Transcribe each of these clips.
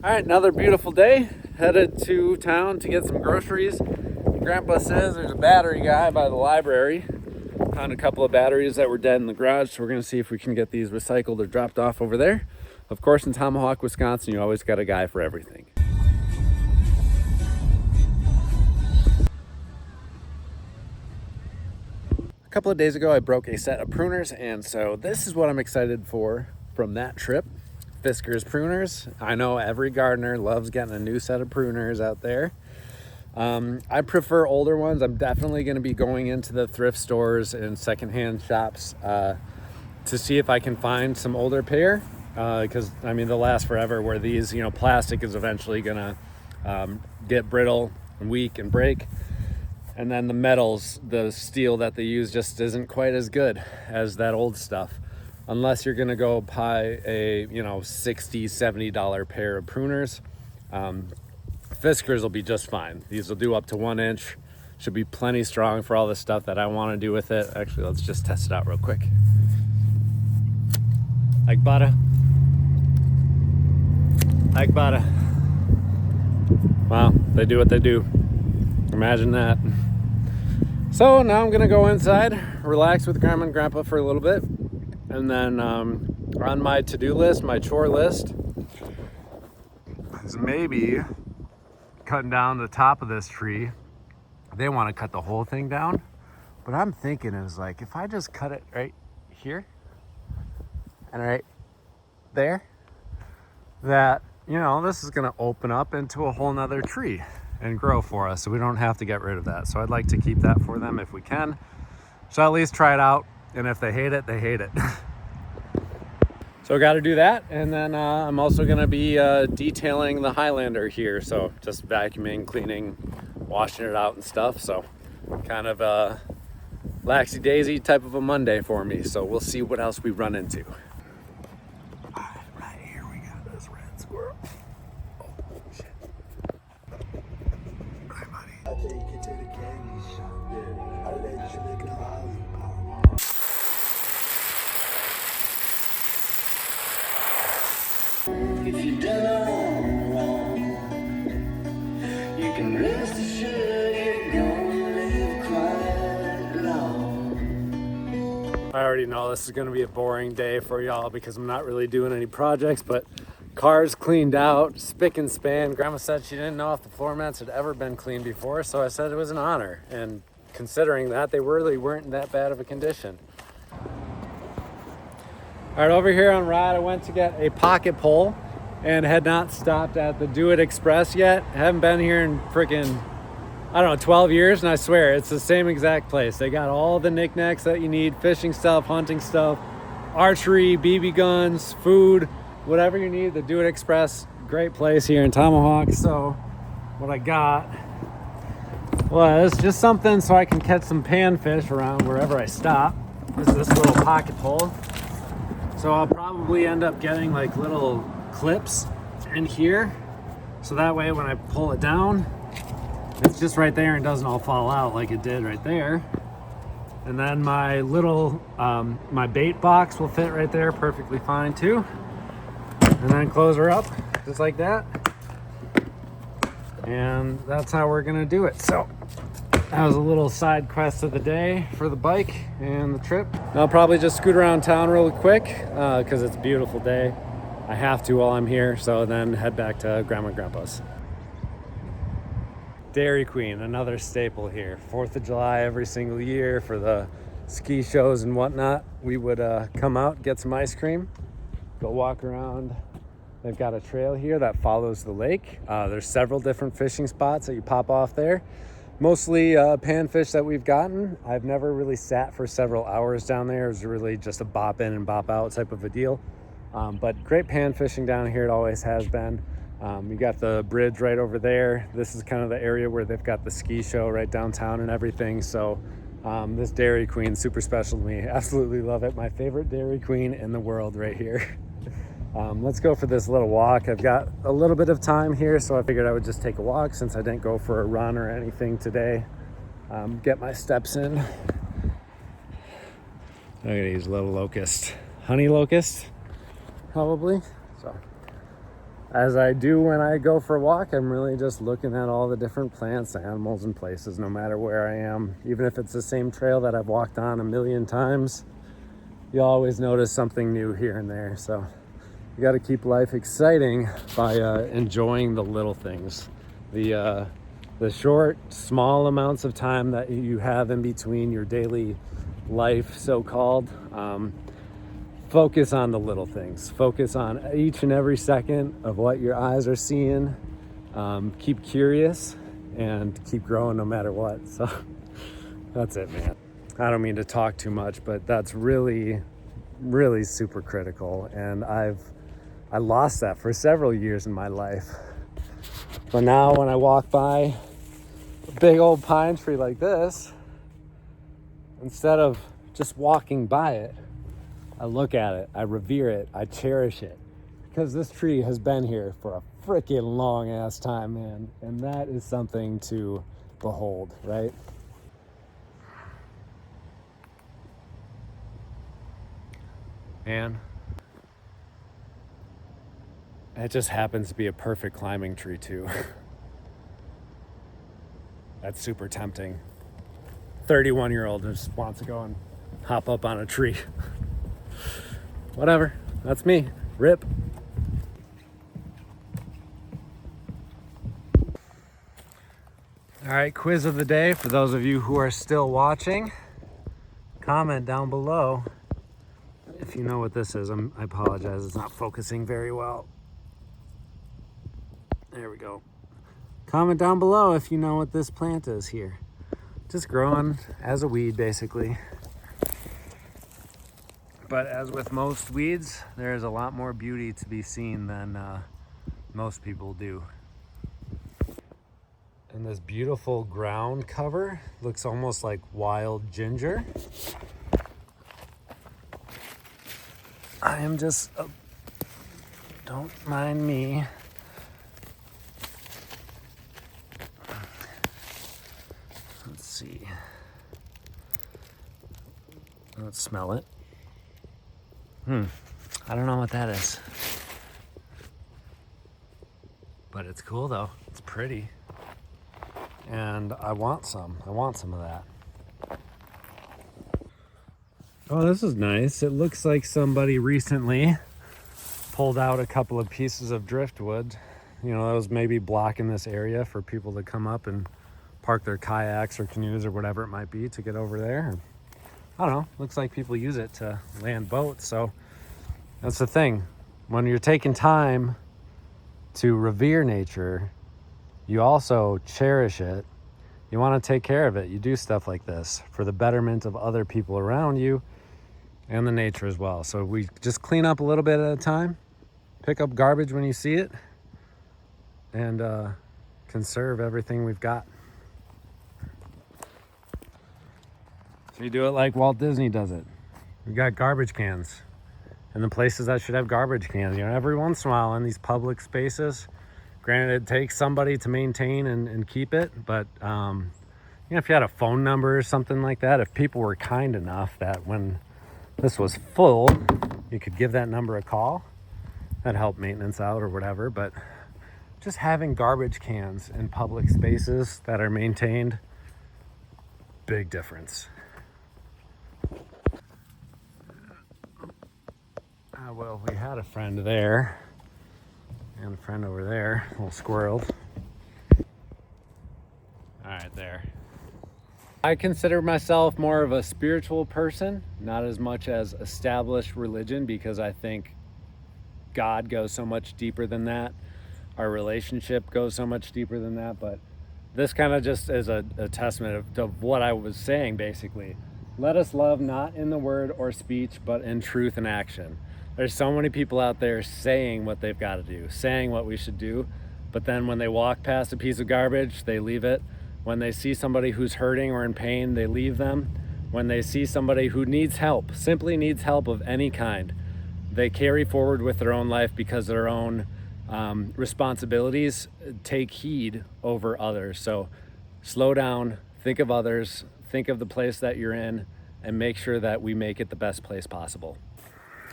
All right, another beautiful day. Headed to town to get some groceries. Grandpa says there's a battery guy by the library. Found a couple of batteries that were dead in the garage, so we're gonna see if we can get these recycled or dropped off over there. Of course, in Tomahawk, Wisconsin, you always got a guy for everything. A couple of days ago, I broke a set of pruners, and so this is what I'm excited for from that trip. Fisker's pruners. I know every gardener loves getting a new set of pruners out there. I prefer older ones. I'm definitely going to be going into the thrift stores and secondhand shops to see if I can find some older pair, because I mean they'll last forever, where these, plastic is eventually going to get brittle and weak and break. And then the metals, the steel that they use just isn't quite as good as that old stuff. Unless you're gonna go buy a, $60, $70 pair of pruners. Fiskars will be just fine. These will do up to 1 inch. Should be plenty strong for all the stuff that I wanna do with it. Actually, let's just test it out real quick. Like butter. Like butter. Wow, they do what they do. Imagine that. So now I'm gonna go inside, relax with Grandma and Grandpa for a little bit. And then on my to-do list, my chore list, is maybe cutting down the top of this tree. They want to cut the whole thing down, but I'm thinking is like, if I just cut it right here and right there, that, this is going to open up into a whole nother tree and grow for us, so we don't have to get rid of that. So I'd like to keep that for them if we can. So at least try it out. And if they hate it, they hate it. So I got to do that. And then I'm also going to be detailing the Highlander here. So just vacuuming, cleaning, washing it out and stuff. So kind of a laxy-daisy type of a Monday for me. So we'll see what else we run into. Right here we got this red squirrel. Oh, shit. Hi, buddy. I'll take you to the candy shop. Yeah. I'll let you lick a lollipop. If you done wrong, you can rest assured you're gonna live quite long. I already know this is gonna be a boring day for y'all because I'm not really doing any projects, but cars cleaned out, spick and span. Grandma said she didn't know if the floor mats had ever been cleaned before, so I said it was an honor. And considering that, they really weren't in that bad of a condition. All right, over here on ride, I went to get a pocket pole and had not stopped at the Do It Express yet. Haven't been here in freaking, 12 years, and I swear it's the same exact place. They got all the knickknacks that you need, fishing stuff, hunting stuff, archery, BB guns, food, whatever you need. The Do It Express, great place here in Tomahawk. So what I got was just something so I can catch some panfish around wherever I stop. This is this little pocket pole. So I'll probably end up getting like little clips in here, so that way when I pull it down, it's just right there and doesn't all fall out like it did right there. And then my little my bait box will fit right there perfectly fine too. And then close her up just like that, and that's how we're gonna do it. So that was a little side quest of the day for the bike and the trip. I'll probably just scoot around town real quick because it's a beautiful day. I have to while I'm here, so then head back to Grandma and Grandpa's. Dairy Queen, another staple here. 4th of July every single year for the ski shows and whatnot. We would come out, get some ice cream, go walk around. They've got a trail here that follows the lake. There's several different fishing spots that you pop off there. Mostly panfish that we've gotten. I've never really sat for several hours down there. It was really just a bop in and bop out type of a deal. But great pan fishing down here, it always has been. We got the bridge right over there. This is kind of the area where they've got the ski show right downtown and everything. So this Dairy Queen, super special to me. Absolutely love it. My favorite Dairy Queen in the world right here. Let's go for this little walk. I've got a little bit of time here, so I figured I would just take a walk since I didn't go for a run or anything today. Get my steps in. Look at these little locust, honey locust, probably. So as I do when I go for a walk, I'm really just looking at all the different plants, animals, and places, no matter where I am. Even if it's the same trail that I've walked on a million times, you always notice something new here and there. So you got to keep life exciting by enjoying the little things, the short, small amounts of time that you have in between your daily life, so-called. Focus on the little things. Focus on each and every second of what your eyes are seeing. Keep curious and keep growing no matter what. So that's it, man. I don't mean to talk too much, but that's really, really super critical. And I lost that for several years in my life. But now when I walk by a big old pine tree like this, instead of just walking by it, I look at it, I revere it, I cherish it, because this tree has been here for a freaking long ass time, man. And that is something to behold, right? And it just happens to be a perfect climbing tree too. That's super tempting. 31-year-old just wants to go and hop up on a tree. Whatever, that's me. Rip. All right, quiz of the day. For those of you who are still watching, comment down below if you know what this is. I apologize, it's not focusing very well. There we go. Comment down below if you know what this plant is here. Just growing as a weed, basically. But as with most weeds, there's a lot more beauty to be seen than most people do. And this beautiful ground cover looks almost like wild ginger. I am just, don't mind me. Let's see. Let's smell it. I don't know what that is. But it's cool though. It's pretty. And I want some. I want some of that. Oh, this is nice. It looks like somebody recently pulled out a couple of pieces of driftwood. You know, that was maybe blocking this area for people to come up and park their kayaks or canoes or whatever it might be to get over there. I don't know. Looks like people use it to land boats. So that's the thing. When you're taking time to revere nature, you also cherish it. You want to take care of it. You do stuff like this for the betterment of other people around you and the nature as well. So we just clean up a little bit at a time, pick up garbage when you see it, and conserve everything we've got. So you do it like Walt Disney does it. We got garbage cans in the places that should have garbage cans. You know, every once in a while in these public spaces, granted it takes somebody to maintain and keep it, but you know, if you had a phone number or something like that, if people were kind enough that when this was full, you could give that number a call, that'd help maintenance out or whatever. But just having garbage cans in public spaces that are maintained, big difference. Well, we had a friend there and a friend over there, a little squirreled. All right, there. I consider myself more of a spiritual person, not as much as established religion, because I think God goes so much deeper than that. Our relationship goes so much deeper than that. But this kind of just is a testament of what I was saying, basically. Let us love not in the word or speech, but in truth and action. There's so many people out there saying what they've got to do, saying what we should do, but then when they walk past a piece of garbage, they leave it. When they see somebody who's hurting or in pain, they leave them. When they see somebody who needs help, simply needs help of any kind, they carry forward with their own life because their own responsibilities take heed over others. So slow down, think of others, think of the place that you're in, and make sure that we make it the best place possible.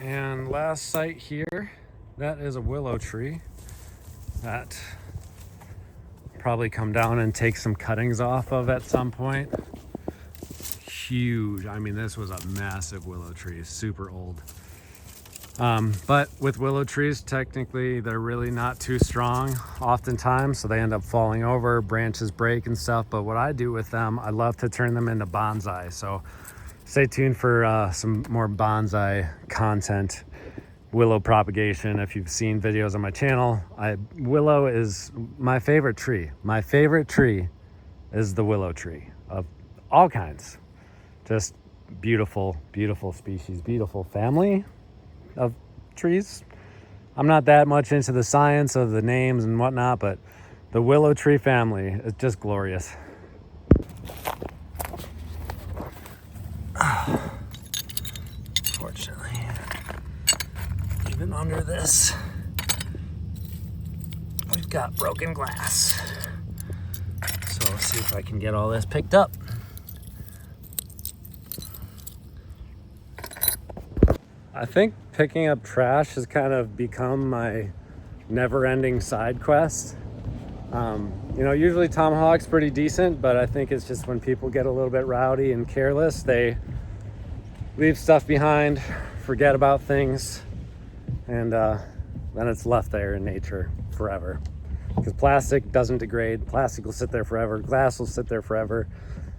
And last sight here, that is a willow tree. that probably come down and take some cuttings off of at some point. Huge. I mean, this was a massive willow tree, super old. But with willow trees, technically they're really not too strong oftentimes, so they end up falling over, branches break and stuff. But what I do with them, I love to turn them into bonsai. So stay tuned for some more bonsai content, willow propagation. If you've seen videos on my channel, willow is my favorite tree. My favorite tree is the willow tree of all kinds. Just beautiful, beautiful species, beautiful family of trees. I'm not that much into the science of the names and whatnot, but the willow tree family is just glorious. Fortunately, even under this, we've got broken glass. So let's see if I can get all this picked up. I think picking up trash has kind of become my never-ending side quest. You know, usually tomahawk's pretty decent, but I think it's just when people get a little bit rowdy and careless, they leave stuff behind, forget about things, and then it's left there in nature forever. Because plastic doesn't degrade. Plastic will sit there forever. Glass will sit there forever.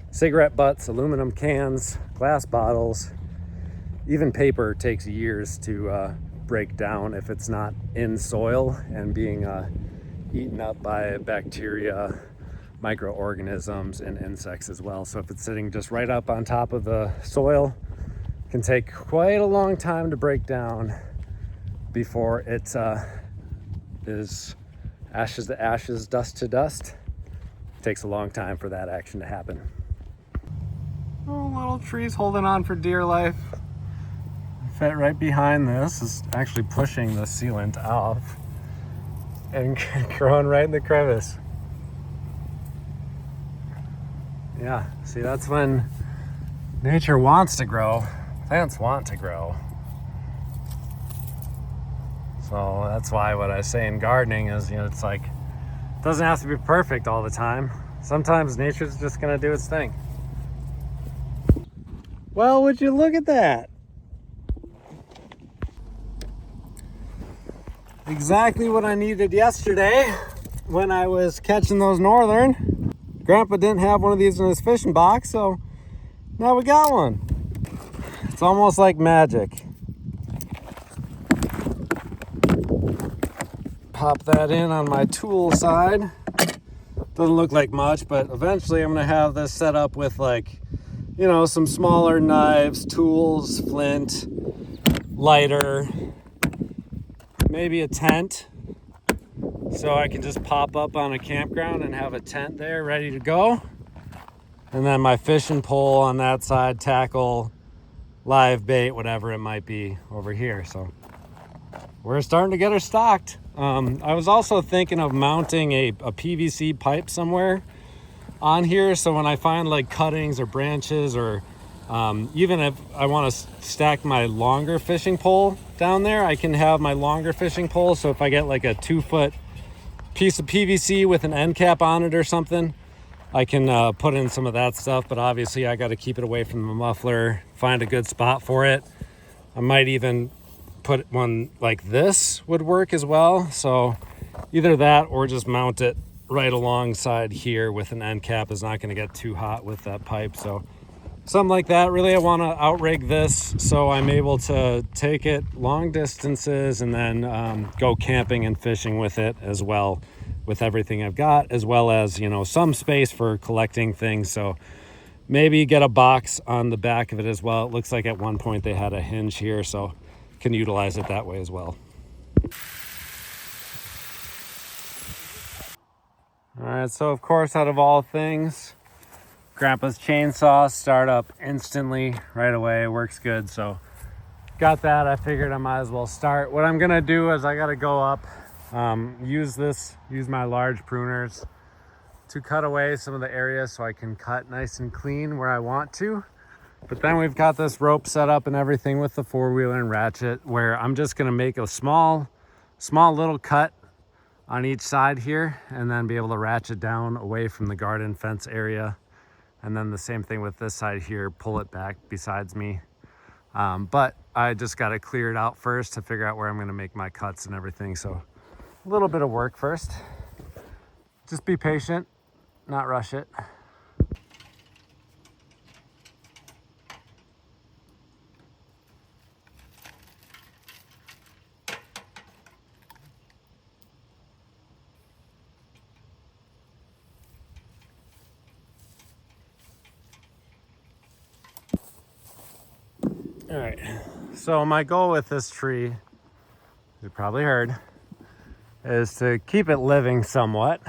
Cigarette butts, aluminum cans, glass bottles, even paper takes years to break down if it's not in soil and being eaten up by bacteria, microorganisms, and insects as well. So if it's sitting just right up on top of the soil, it can take quite a long time to break down before it is ashes to ashes, dust to dust. It takes a long time for that action to happen. Oh, little trees holding on for dear life. Fit right behind this is actually pushing the sealant off and growing right in the crevice. Yeah, see, that's when nature wants to grow, plants want to grow. So that's why what I say in gardening is, you know, it's like, it doesn't have to be perfect all the time. Sometimes nature's just gonna do its thing. Well, would you look at that? Exactly what I needed yesterday when I was catching those northern. Grandpa didn't have one of these in his fishing box, so now we got one. It's almost like magic. Pop that in on my tool side. Doesn't look like much, but eventually I'm gonna have this set up with, like, you know, some smaller knives, tools, flint, lighter, maybe a tent, so I can just pop up on a campground and have a tent there ready to go. And then my fishing pole on that side, tackle, live bait, whatever it might be over here. So we're starting to get her stocked. I was also thinking of mounting a PVC pipe somewhere on here, so when I find like cuttings or branches, or even if I want to stack my longer fishing pole down there, I can have my longer fishing pole. So if I get like a 2-foot piece of PVC with an end cap on it or something, I can put in some of that stuff. But obviously I got to keep it away from the muffler, find a good spot for it. I might even put one like this would work as well. So either that or just mount it right alongside here with an end cap. Is not going to get too hot with that pipe. So something like that. Really, I want to outrigg this so I'm able to take it long distances and then go camping and fishing with it as well, with everything I've got, as well as, you know, some space for collecting things. So maybe get a box on the back of it as well. It looks like at one point they had a hinge here, so can utilize it that way as well. All right, so of course, out of all things, Grandpa's chainsaw start up instantly right away. Works good. So got that. I figured I might as well start. What I'm gonna do is I gotta go up, use my large pruners to cut away some of the areas so I can cut nice and clean where I want to. But then we've got this rope set up and everything with the 4-wheeler and ratchet, where I'm just gonna make a small little cut on each side here, and then be able to ratchet down away from the garden fence area. And then the same thing with this side here, pull it back besides me. But I just got to clear it out first to figure out where I'm going to make my cuts and everything. So a little bit of work first. Just be patient, not rush it. All right, so my goal with this tree, you probably heard, is to keep it living somewhat.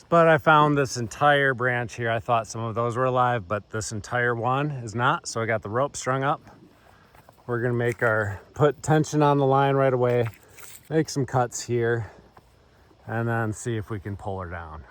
But I found this entire branch here. I thought some of those were alive, but this entire one is not. So I got the rope strung up. We're gonna put tension on the line right away, make some cuts here, and then see if we can pull her down.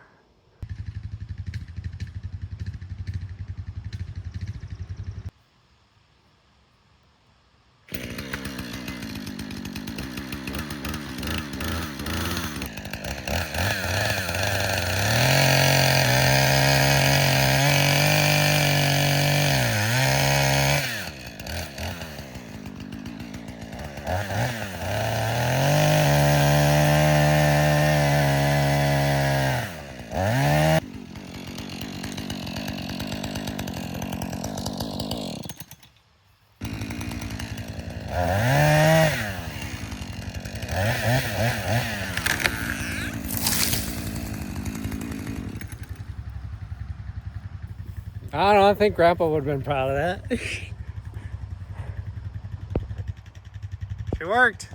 I don't know, I think Grandpa would have been proud of that. She worked.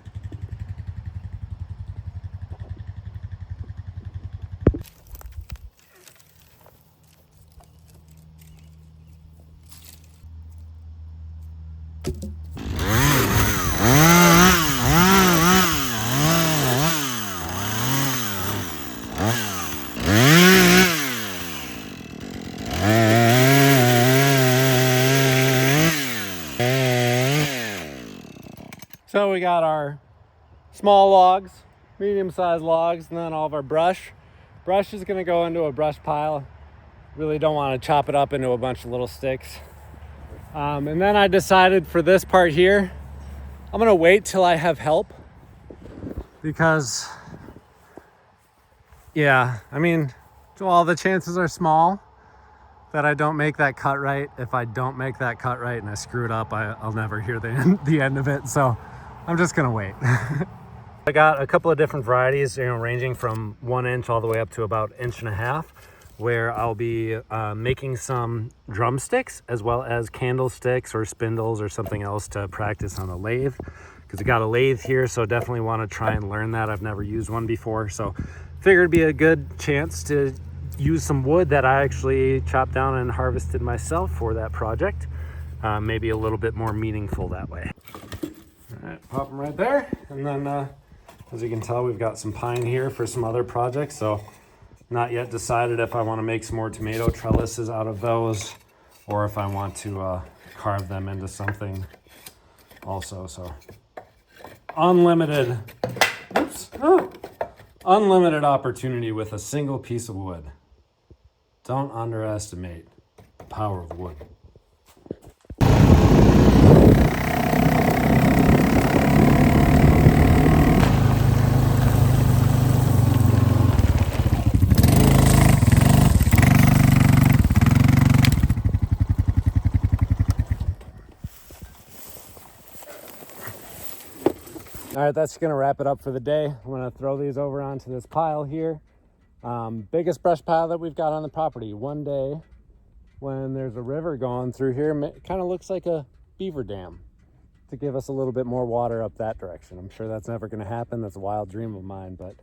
So we got our small logs, medium-sized logs, and then all of our brush. Brush is gonna go into a brush pile. Really don't want to chop it up into a bunch of little sticks. And then I decided for this part here, I'm gonna wait till I have help, because yeah, I mean, well, the chances are small that I don't make that cut right. If I don't make that cut right and I screw it up, I'll never hear the end of it. So I'm just gonna wait. I got a couple of different varieties, ranging from 1 inch all the way up to about 1.5 inches, where I'll be making some drumsticks as well as candlesticks or spindles or something else to practice on the lathe, because I got a lathe here, so definitely want to try and learn that. I've never used one before, so figured it'd be a good chance to use some wood that I actually chopped down and harvested myself for that project. Maybe a little bit more meaningful that way. All right, pop them right there. And then as you can tell, we've got some pine here for some other projects. So not yet decided if I want to make some more tomato trellises out of those, or if I want to carve them into something also. So unlimited opportunity with a single piece of wood. Don't underestimate the power of wood. All right, that's gonna wrap it up for the day. I'm gonna throw these over onto this pile here. Biggest brush pile that we've got on the property. One day when there's a river going through here, it kind of looks like a beaver dam, to give us a little bit more water up that direction. I'm sure that's never gonna happen. That's a wild dream of mine, but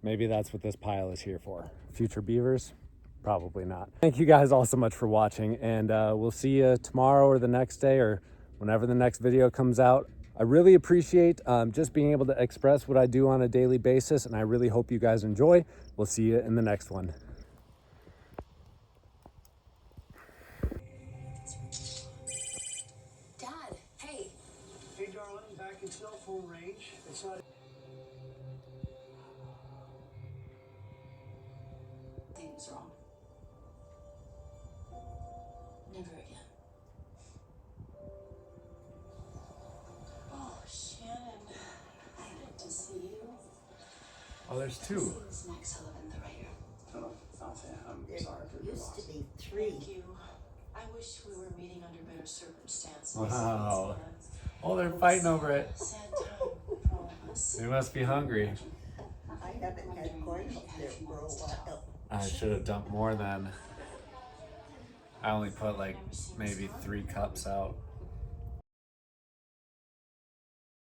maybe that's what this pile is here for. Future beavers? Probably not. Thank you guys all so much for watching, and we'll see you tomorrow or the next day, or whenever the next video comes out. I really appreciate just being able to express what I do on a daily basis, and I really hope you guys enjoy. We'll see you in the next one. Dad, hey. Hey, darling, back in cell phone range. It's not... was wrong. Never again. Oh, Shannon. Good to see you. Oh, there's two. This is Max Sullivan, the writer. Oh, Althea, I'm There sorry for your used loss. to be 3. Thank you. I wish we were meeting under better circumstances. Wow. It's Oh, they're fighting over it. a sad time for all of us. They must be hungry. I haven't had corn up there for a while. I should have dumped more then. I only put like maybe 3 cups out.